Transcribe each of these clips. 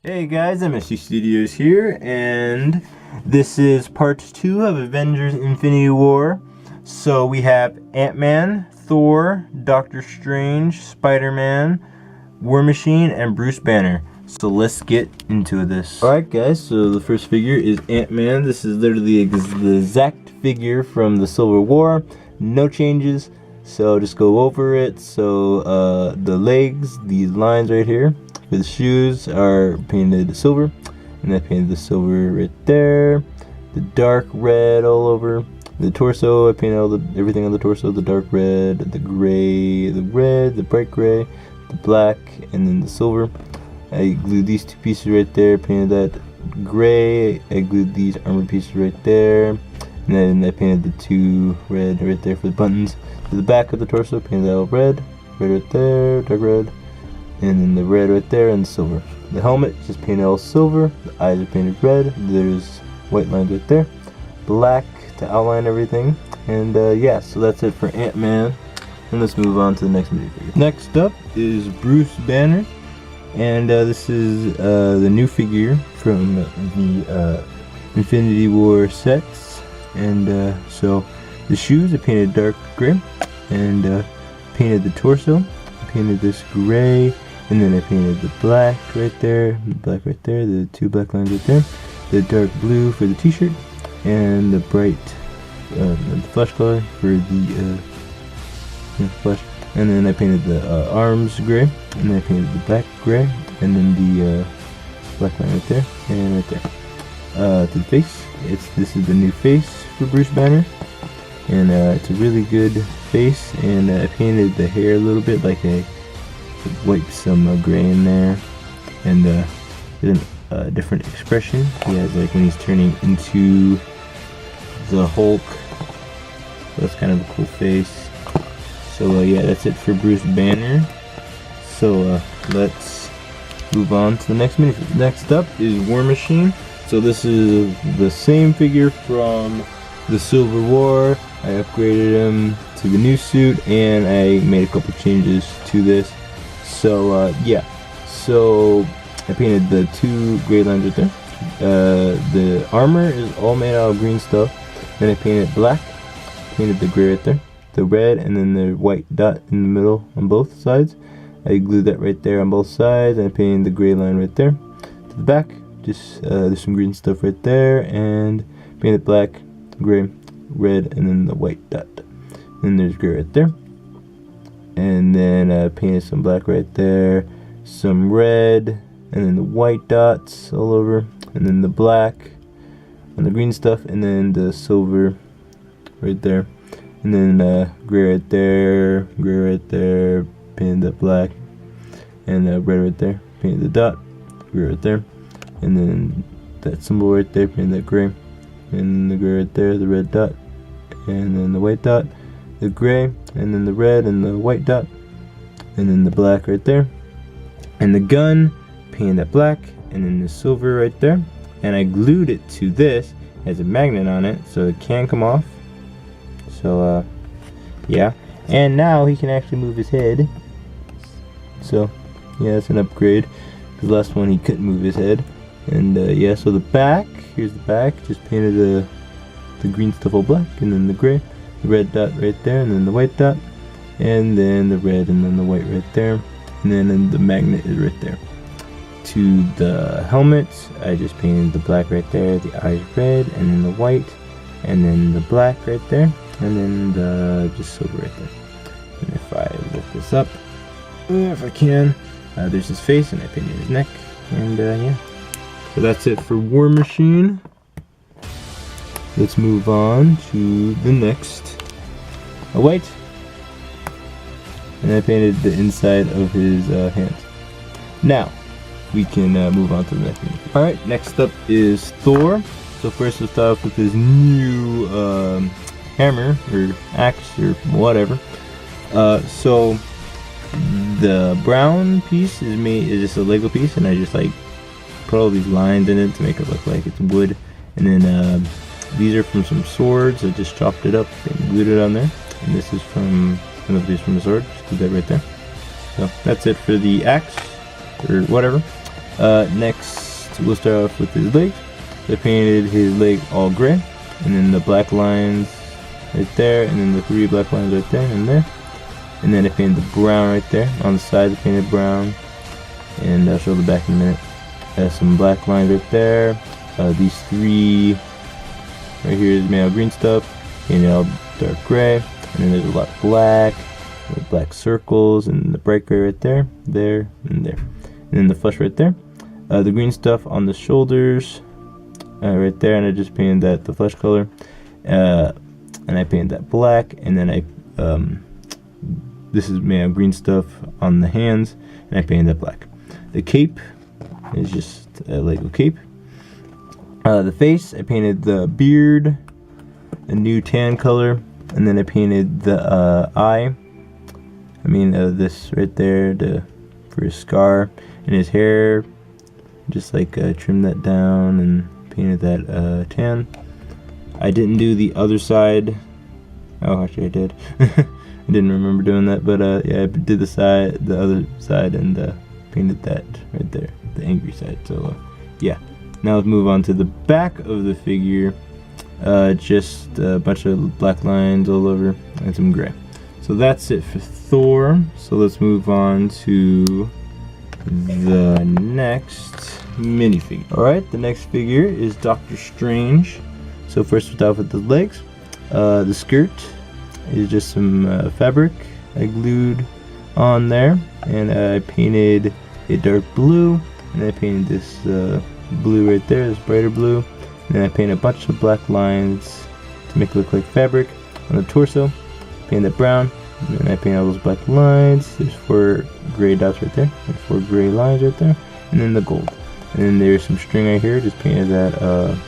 Hey guys, MSC Studios here, and this is part 2 of Avengers Infinity War. So we have Ant-Man, Thor, Doctor Strange, Spider-Man, War Machine, and Bruce Banner. So let's get into this. Alright guys, so the first figure is Ant-Man. This is literally the exact figure from the Civil War. No changes, so just go over it. So the legs, these lines right here. The shoes are painted silver, and I painted the silver right there. The dark red all over. The torso, I painted everything on the torso. The dark red, the gray, the red, the bright gray, the black, and then the silver. I glued these two pieces right there, painted that gray. I glued these armor pieces right there, and then I painted the two red right there for the buttons. To the back of the torso, painted that all red, red right there, dark red. And then the red right there and the silver. The helmet just painted all silver. The eyes are painted red. There's white lines right there. Black to outline everything. And yeah, so that's it for Ant-Man. And let's move on to the next minifigure. Next up is Bruce Banner. And this is the new figure from the Infinity War sets. And so the shoes I painted dark gray. And painted the torso. I painted this gray. And then I painted the black right there, the two black lines right there, the dark blue for the t-shirt, and the bright the flesh color for the flesh. And then I painted the arms gray, and then I painted the back gray, and then the black line right there, and right there. To the face, this is the new face for Bruce Banner, and it's a really good face, and I painted the hair a little bit like a wipe some gray in there, and did a different expression. He has like when he's turning into the Hulk. So that's kind of a cool face. So yeah, that's it for Bruce Banner. So let's move on to the next minifigure. Next up is War Machine. So this is the same figure from the Civil War. I upgraded him to the new suit, and I made a couple changes to this. So yeah, so I painted the two gray lines right there. The armor is all made out of green stuff. Then I painted black, painted the gray right there, the red, and then the white dot in the middle on both sides. I glued that right there on both sides, and I painted the gray line right there. To the back, just there's some green stuff right there, and painted black, gray, red, and then the white dot. Then there's gray right there. And then I painted some black right there, some red, and then the white dots all over, and then the black and the green stuff, and then the silver right there, and then gray right there, painted the black, and red right there, painted the dot, gray right there, and then that symbol right there, painted that gray, and the gray right there, the red dot, and then the white dot, the gray, and then the red and the white dot, and then the black right there, and the gun, painted that black, and then the silver right there, and I glued it to this. It has a magnet on it so it can come off. So yeah, and now he can actually move his head. So yeah, it's an upgrade. The last one he couldn't move his head. And yeah, so the back, here's the back, just painted the green stuff all black, and then the gray, the red dot right there, and then the white dot, and then the red, and then the white right there, and then the magnet is right there. To the helmet, I just painted the black right there, the eyes red, and then the white, and then the black right there, and then the just silver right there. And if I lift this up, if I can, there's his face, and I painted his neck, and yeah. So that's it for War Machine. Let's move on to the next. A white. And I painted the inside of his hands. Now, we can move on to the next one. Alright, next up is Thor. So first let's start off with his new hammer, or axe, or whatever. So the brown piece is just a Lego piece, and I just like put all these lines in it to make it look like it's wood. And then these are from some swords. I just chopped it up and glued it on there. And this is from one of these from the sword. Just glue that right there. So that's it for the axe, or whatever. Next, we'll start off with his legs. I painted his leg all gray, and then the black lines right there, and then the 3 black lines right there and there. And then I painted the brown right there. On the side I painted brown, and I'll show the back in a minute. Some black lines right there. These 3 right here is made out of green stuff, painted all dark gray, and then there's a lot of black, with black circles, and the bright gray right there, there, and there. And then the flesh right there. The green stuff on the shoulders, right there, and I just painted that the flesh color. And I painted that black, and then this is made of green stuff on the hands, and I painted that black. The cape is just a Lego cape. The face, I painted the beard, a new tan color, and then I painted the eye. I mean this right there for his scar, and his hair, just like trimmed that down and painted that tan. I didn't do the other side. Oh, actually I did. I didn't remember doing that, but yeah, I did the other side, and painted that right there, the angry side. So yeah, now let's move on to the back of the figure. Just a bunch of black lines all over and some gray. So that's it for Thor. So let's move on to the next minifigure. Alright, the next figure is Doctor Strange. So first we'll start with the legs. The skirt is just some fabric I glued on there, and I painted a dark blue, and I painted this blue right there, this brighter blue, and then I painted a bunch of black lines to make it look like fabric on the torso. Painted it brown, and then I painted all those black lines. There's 4 gray dots right there, and 4 gray lines right there, and then the gold. And then there's some string right here, just painted that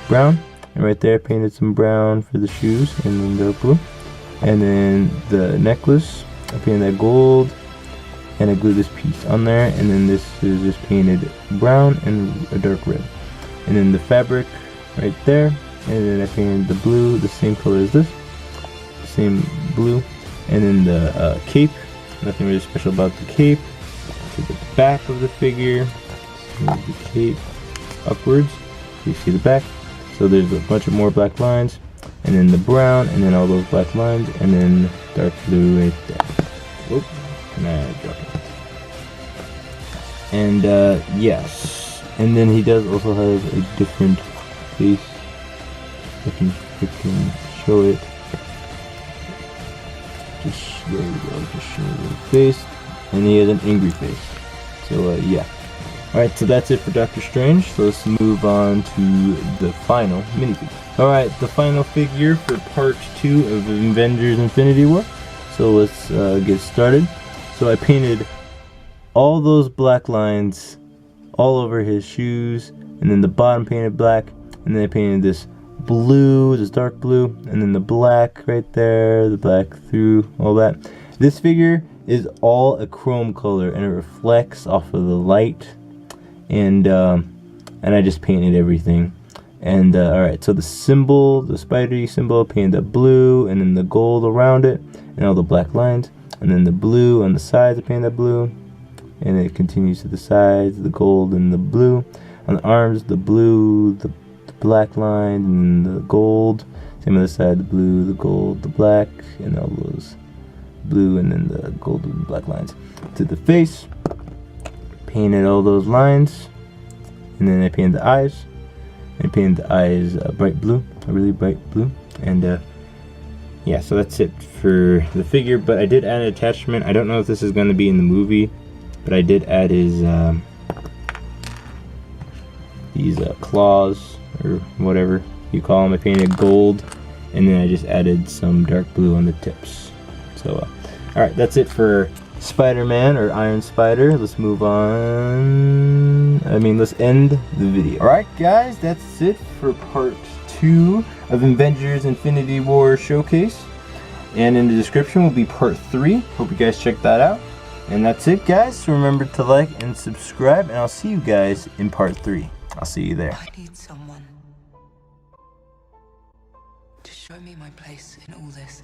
brown. And right there I painted some brown for the shoes, and then dark blue. And then the necklace, I painted that gold, and I glued this piece on there, and then this is just painted brown and a dark red. And then the fabric right there, and then I painted the blue, the same color as this, same blue. And then the cape, nothing really special about the cape. To the back of the figure, move the cape upwards, so you see the back. So there's a bunch of more black lines, and then the brown, and then all those black lines, and then dark blue right there. Whoop, nah, drop it. And yes, and then he does also have a different face. I can freaking show it. Just there we go. Just show the face, and he has an angry face. So yeah. Alright, so that's it for Doctor Strange. So let's move on to the final minifigure. Alright, the final figure for part 2 of Avengers Infinity War. So let's get started. So I painted all those black lines all over his shoes, and then the bottom painted black, and then I painted this blue, this dark blue, and then the black right there, the black through all that. This figure is all a chrome color, and it reflects off of the light. And I just painted everything. And alright, so the symbol, the spidery symbol, painted the blue, and then the gold around it, and all the black lines, and then the blue on the sides, I painted that blue, and it continues to the sides, the gold and the blue. On the arms, the blue, the black line, and the gold. Same on the side, the blue, the gold, the black, and all those blue, and then the gold and black lines. To the face, painted all those lines, and then I painted the eyes. I painted the eyes bright blue, a really bright blue, and yeah, so that's it for the figure. But I did add an attachment. I don't know if this is going to be in the movie, but I did add his these claws, or whatever you call them. I painted gold, and then I just added some dark blue on the tips. So alright, that's it for Spider-Man, or Iron Spider. Let's move on. Let's end the video. Alright guys, that's it for part 2 of Avengers Infinity War Showcase. And in the description will be part 3. Hope you guys check that out. And that's it guys, so remember to like and subscribe, and I'll see you guys in part 3. I'll see you there. I need someone to show me my place in all this.